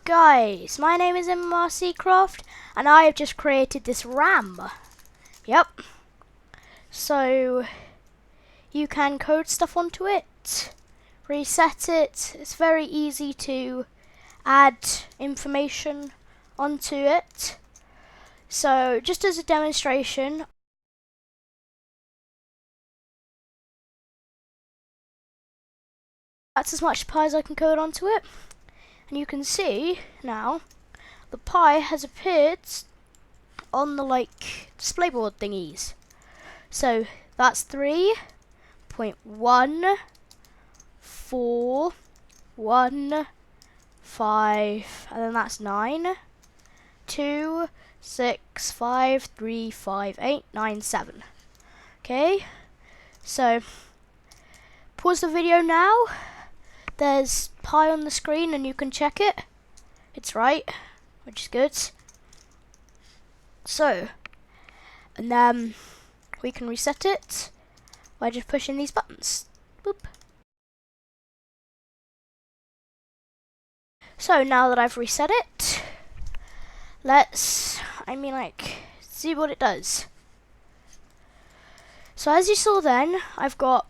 guys, my name is MMRC Craft and I have just created this RAM. Yep. So you can code stuff onto it, reset it. It's very easy to add information onto it. So just as a demonstration, that's as much Pi as I can code onto it. And you can see now the Pi has appeared on the display board thingies. So that's 3.14115, and then that's 926535897. Okay, so pause the video now. There's Pi on the screen and you can check it. It's right, which is good. So, and then we can reset it by just pushing these buttons. Boop. So now that I've reset it, let's, see what it does. So as you saw then, I've got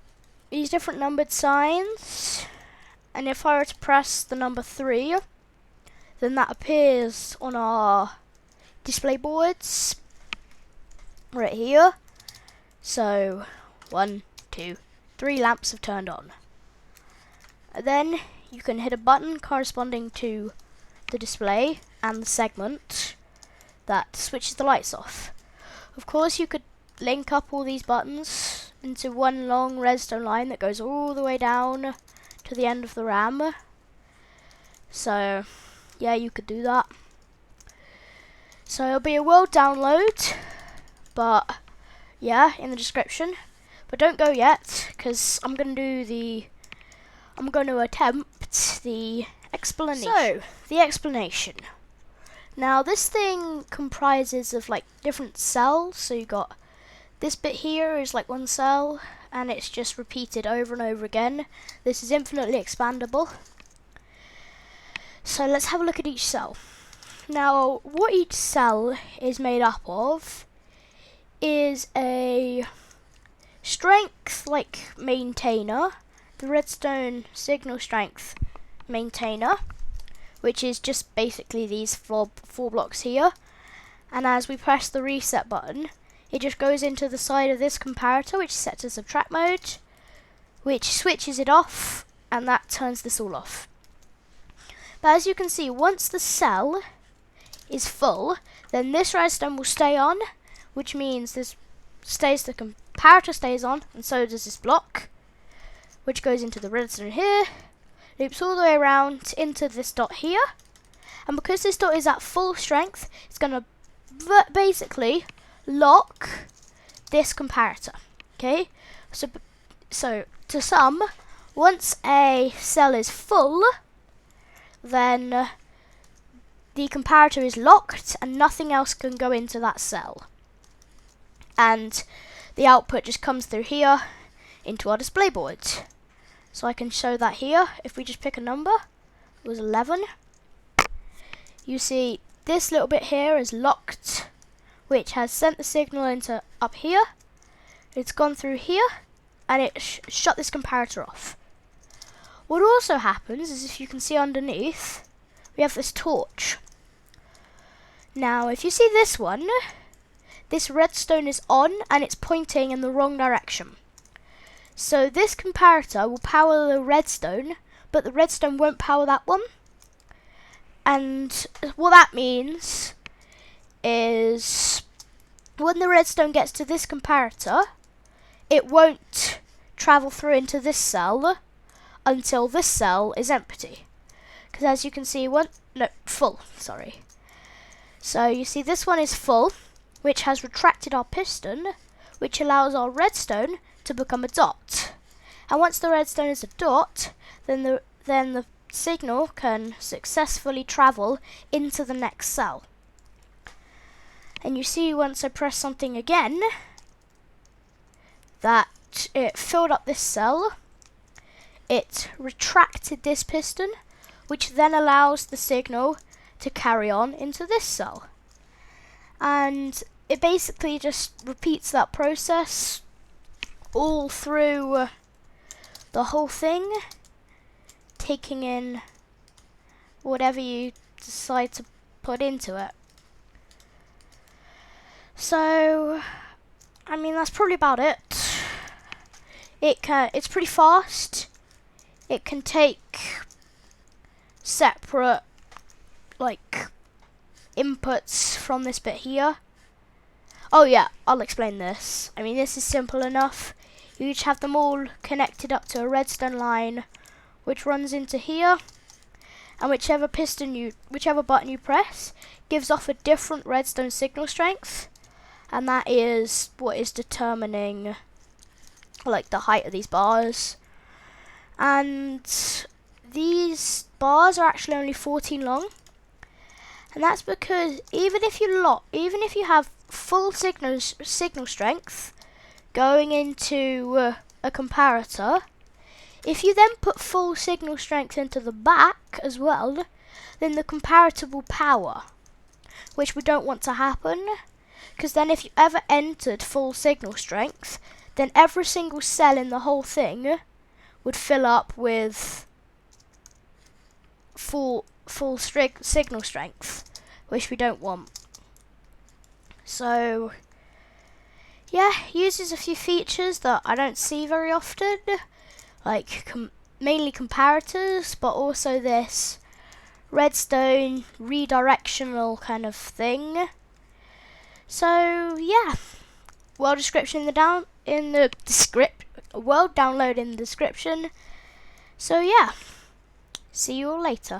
these different numbered signs. And if I were to press the number 3, then that appears on our display boards right here. So 1, 2, 3 lamps have turned on. And then you can hit a button corresponding to the display and the segment that switches the lights off. Of course, you could link up all these buttons into one long redstone line that goes all the way down to the end of the RAM. So yeah, you could do that. So it'll be a world download, but yeah, in the description. But don't go yet, because I'm going to attempt the explanation. So the explanation. Now this thing comprises of different cells. So you got this bit here is one cell, and it's just repeated over and over again. This is infinitely expandable. So let's have a look at each cell. Now, what each cell is made up of is a strength maintainer, the redstone signal strength maintainer, which is just basically these four blocks here. And as we press the reset button, it just goes into the side of this comparator, which is set to subtract mode, which switches it off, and that turns this all off. But as you can see, once the cell is full, then this redstone will stay on, which means the comparator stays on, and so does this block, which goes into the redstone here, loops all the way around into this dot here, and because this dot is at full strength, it's going to basically lock this comparator. Okay, so to sum, once a cell is full, then the comparator is locked and nothing else can go into that cell, and the output just comes through here into our display board. So I can show that here. If we just pick a number, it was 11. You see this little bit here is locked, which has sent the signal into up here. It's gone through here, and it shut this comparator off. What also happens is, if you can see underneath, we have this torch. Now, if you see this one, this redstone is on, and it's pointing in the wrong direction. So this comparator will power the redstone, but the redstone won't power that one. And what that means is, when the redstone gets to this comparator, it won't travel through into this cell until this cell is empty. Because as you can see, full, sorry. So you see this one is full, which has retracted our piston, which allows our redstone to become a dot. And once the redstone is a dot, then the signal can successfully travel into the next cell. And you see, once I press something again, that it filled up this cell, it retracted this piston, which then allows the signal to carry on into this cell. And it basically just repeats that process all through the whole thing, taking in whatever you decide to put into it. So, I mean, that's probably about it. It's pretty fast. It can take separate, like, inputs from this bit here. Oh yeah, I'll explain this. I mean, this is simple enough. You each have them all connected up to a redstone line, which runs into here, and whichever button you press gives off a different redstone signal strength, and that is what is determining, like, the height of these bars. And these bars are actually only 14 long, and that's because even if you have full signal strength going into a comparator, if you then put full signal strength into the back as well, then the comparator will power, which we don't want to happen, because then if you ever entered full signal strength, then every single cell in the whole thing would fill up with full signal strength, which we don't want. So yeah, uses a few features that I don't see very often, like mainly comparators, but also this redstone redirectional kind of thing. So yeah, world download in the description. So yeah, see you all later.